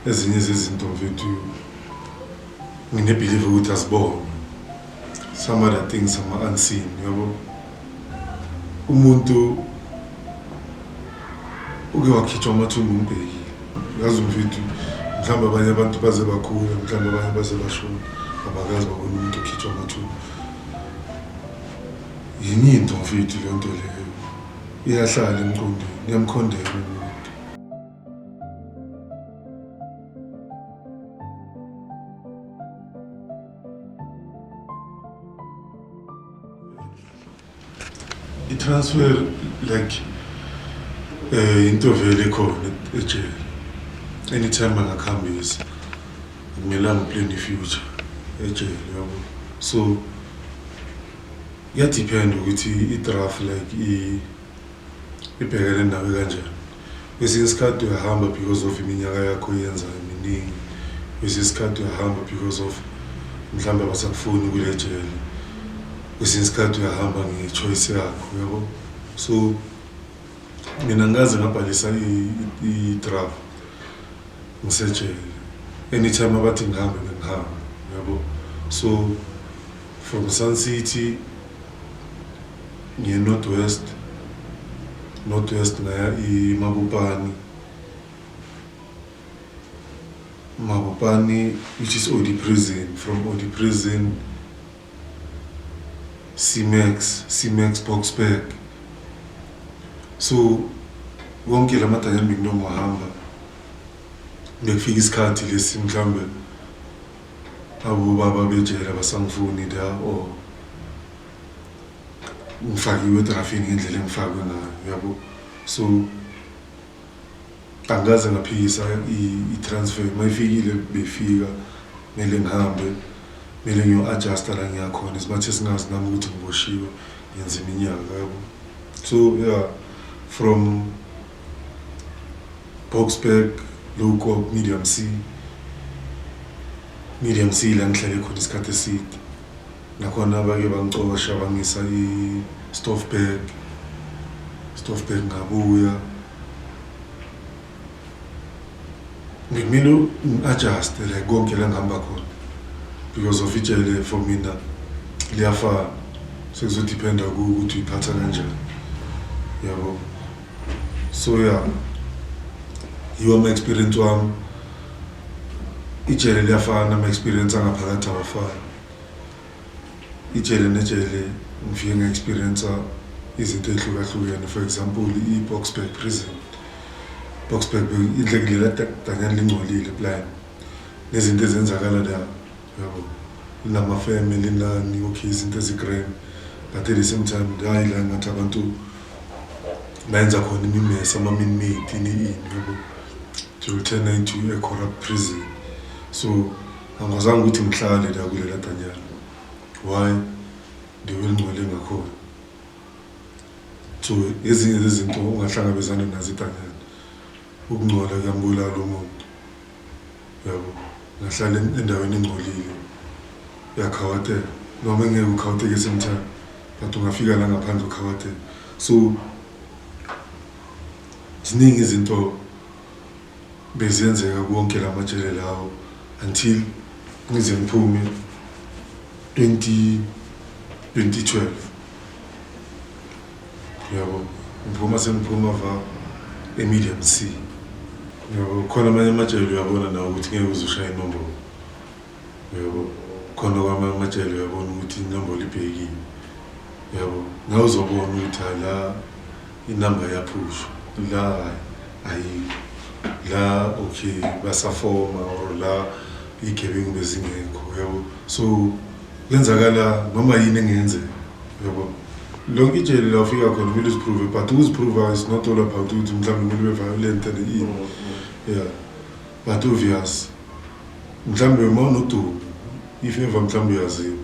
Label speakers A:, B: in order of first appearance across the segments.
A: ezinye zezinto mfethu ngine-believe ukuthi asibone. Some other things are unseen, yabo. Umuntu uke wakhitshwa amathumbu umbhekile. Yazi mfethu mhlawumbe abanye abantu baze bakhula, mhlawumbe abanye baze bashona, abakazi babona umuntu okhitshwa amathumbu. Yini into mfethu le nto leyo iyahlala emqondweni, ngiyamkhondela umuntu. I-transfer like into vele khona ejele. Anytime angakhambisa akumelanga plan i-future ejele yabo. So kuyadepend ukuthi i-draft like ibhekele nawe kanjani. Kwesinye isikhathi uyahamba because of iminyaka yakho yenzayo eminingi. Kwesinye isikhathi uyahamba because of mhlawumbe abasakufuni kule jele. Kwesinye isikhathi uyahamba nge-choice yakho yabo. So mina ngaze ngabhalisa i-draft ngisejele. Anytime abathi ngihambe bengihamba yabo. So from Sun City ngiye Northwest ngaya Mabopane, which is Odi Prison. From Odi Prison, C-Max Boksburg. So wonke lamadanyana benginohamba bekufika isikhathi lesi mhlambe abo baba bejela basangifuni la or ngifakiwe edrafini ngendlela engifakwe ngayo yabo. So angaze ngaphikisa i-transfer mayifikile befika mele ngihambe mele ngiyo-adjusta la ngiyakhona isibathe singazi nami ukuthi ngiboshiwe ngenza iminyaka yabo. So yeah, from Boksburg local medium C la ngihlale khona isikhathi eside. Nakhona abake bangicosha bangisa i-Stoffberg ngabuya. Ngimele ngi-adjuste like konke la ngihamba khona because of ijele for mina liyafana. Sekuzodependa ukuthi uyiphatha kanjani yabo. So yeah, yiwo ama-experience wami. Ijele liyafana, ama-experience angaphakathi awafani. Ijele nejele ngifike nge-experience izinto ehlukahlukene. For example, i-Boksburg prison. Boksburg idlekile danyana lingcolile plan. Nezinto ezenzakala la yabo. Linama-family nani, okay, izinto ezigrand. But at the same time, hayi la ngathi abantu bayenza khona imimesi ama-minmate ini yabo. To turn into a corrupt prison. So angazange ukuthi ngihlale la kulela danyana. Why? Ngingcole ngakhona. So ezinye izinto ungahlangabezana nazo danyana. Ukungcola kuyambulala umuntu yabo. Ngahlala endaweni engcolile yakhawatela noma ngeke ukhawateke semthana but ungafika la ngaphandle ukhawatela. So ziningi izinto bezenzeka konke lamajele lawo until ngize ngiphume 2012 yabo. Ngiphuma sengiphuma va medium C yabo. Khona amanye amajele uyabona nawo ukuthi ngeke uzoshaya inombolo yabo. Khona kwamanye amajele uyabona ukuthi inombolo ibhekile yabo. Ngawe uzobona ukuthi la inamba yaphushwa la la okay basafoma or la igebengu bezingekho yabo. So lenzakala noma yini engenzeka yabo. Lonke ijele la ufika khona kumele uziprove, but uziprove is not all about ukuthi mhlawumbe kumele violent and yeah, but obvious mhlawumbe mawunodumo if ever mhlawumbe uyaziwa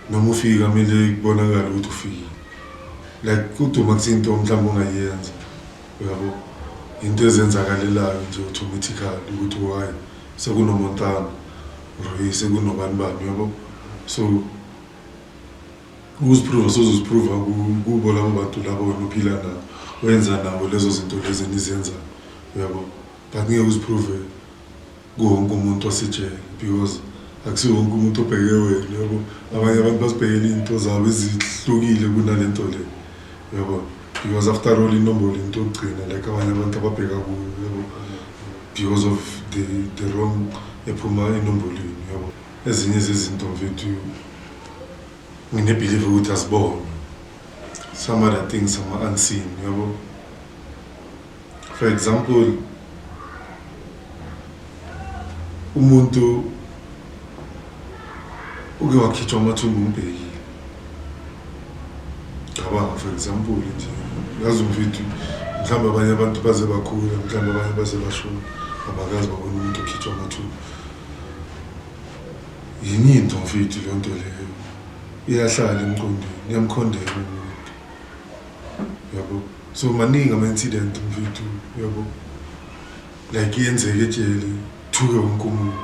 A: noma ufika kumele kubonakala ukuthi ufike like kuduma kuzinto mhlawumbe ongayenza yabo. Into ezenzakalelayo nje automatically ukuthi why sekunomontana or sekunobani bani yabo. So uziprove soziprove kubo labo bantu labo wena uphila nabo wenza nabo lezo zinto lezi nizenza yabo. But ngeke uziprove wonke umuntu osejele because akusiwo wonke umuntu obheke wena yabo abanye abantu basibhekela into zabo ezihlukile kunalento le yabo because after all inombolo into ogcina like abanye abantu ababheka kuyo yabo because of the wrong ephuma enombolweni yabo ezinye zezinto mfethu ngine-believe ukuthi asibone some other things some unseen yabo for example umuntu uke wakhitshwa amathumbu umbhekile cabanga for example nje yazi mfethu mhlawumbe abanye abantu baze bakhula mhlawumbe abanye baze bashona abakazi babona umuntu okhitshwa amathumbu yini into mfethu le nto leyo iyahlala emqondweni iyamkhondela umuntu yabo so maningi ama-incident mfethu yabo like iyenzeka ejele thuke wonke umuntu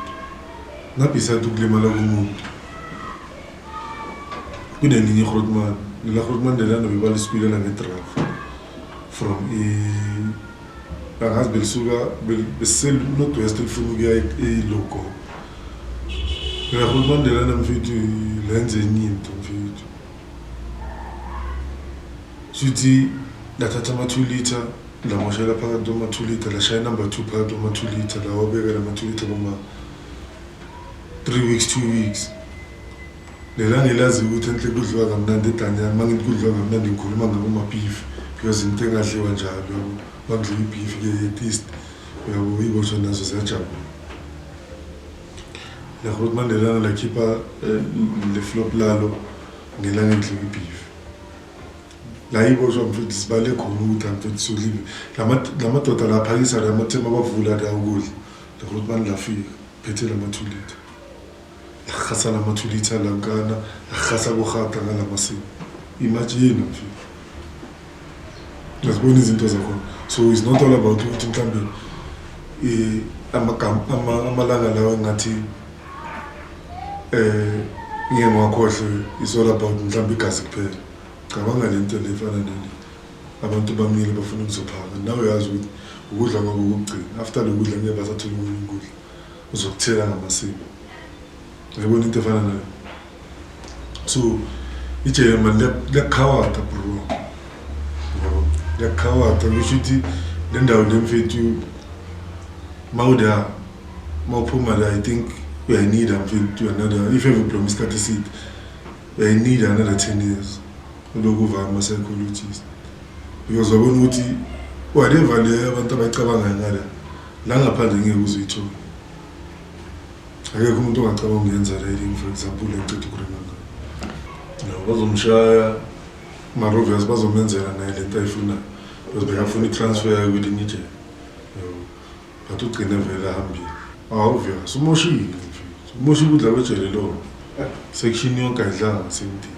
A: ngabhisade ukulimala komuntu kunelinye igrotman lela grotman lelana bebalisipilela ngedraf from angazi belisuka besel-northwest elifuna ukuya elogo lela grotman lelana mfethu lenze enye into mfethu suthi lathatha ama-2 liter lamoshela phakathi kwama-2 liter lashaya number 2 phakathi kwama-2 liter lawabekela ama-2 liter koma 3 weeks 2 weeks lela ngelazi ukuthi enhle kudliwa kamnandi edanyana mangithi kudliwa kamnandi ngikhuluma ngaboma-beef because into engadliwa njalo bakudliwa i-beef-ke ye-taste uyabo ibosho nazo ziyajabula lagrotman lelana lakhipha le-flop lalo ngelanga endliwa i-beef la ibosho mfethu sibale khona ukuthi mfethu sodliwe lamadoda laphakisa lamathema bavula la ukudla lagrotman lafika phethe lama-2 liter khasa lama-2 liter lankana khasa kuhata ngalamasiko imagine mfethu ngazibona izinto zakhona so it's not all about ukuthi mhlawumbe amalanga lawo engathi ngeke ngwakhohle it's all about mhlawumbe igazi kuphela cabanga lento le efana nale abantu bamile bafuna ukuzophaka nawe yazi ukuthi ukudla kwabo kokugcina after lokudla ngeke basathola okunye ukudla uzokuthela ngamasiko ngiyabona into efana nayo so ijele man liyakhawata bro yabo liyakhawata kusho ukuthi le ndawo lemfethu mawuphuma la I think uyayineeda mfethu another if ever promise isikhathi eside uyayineeda another 10 years lokuva ama-psychologists because wabona ukuthi whatever le abantu abayicabanga ngala la ngaphandle ngeke uzuyithola akekho umuntu ongacabanga ukuyenza riding for example enceda ukuremanga bazomshaya marovias bazomenzela naye lento ayifunayo because bekafuna i-transfer kwelinye ijele but ugcine vele ahambile obvious umoshile umoshe ukudla kwejele lo section yonke ayidlanga ngasemntini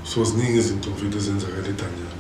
A: so ziningi izinto mfethu ezenzakala edanyana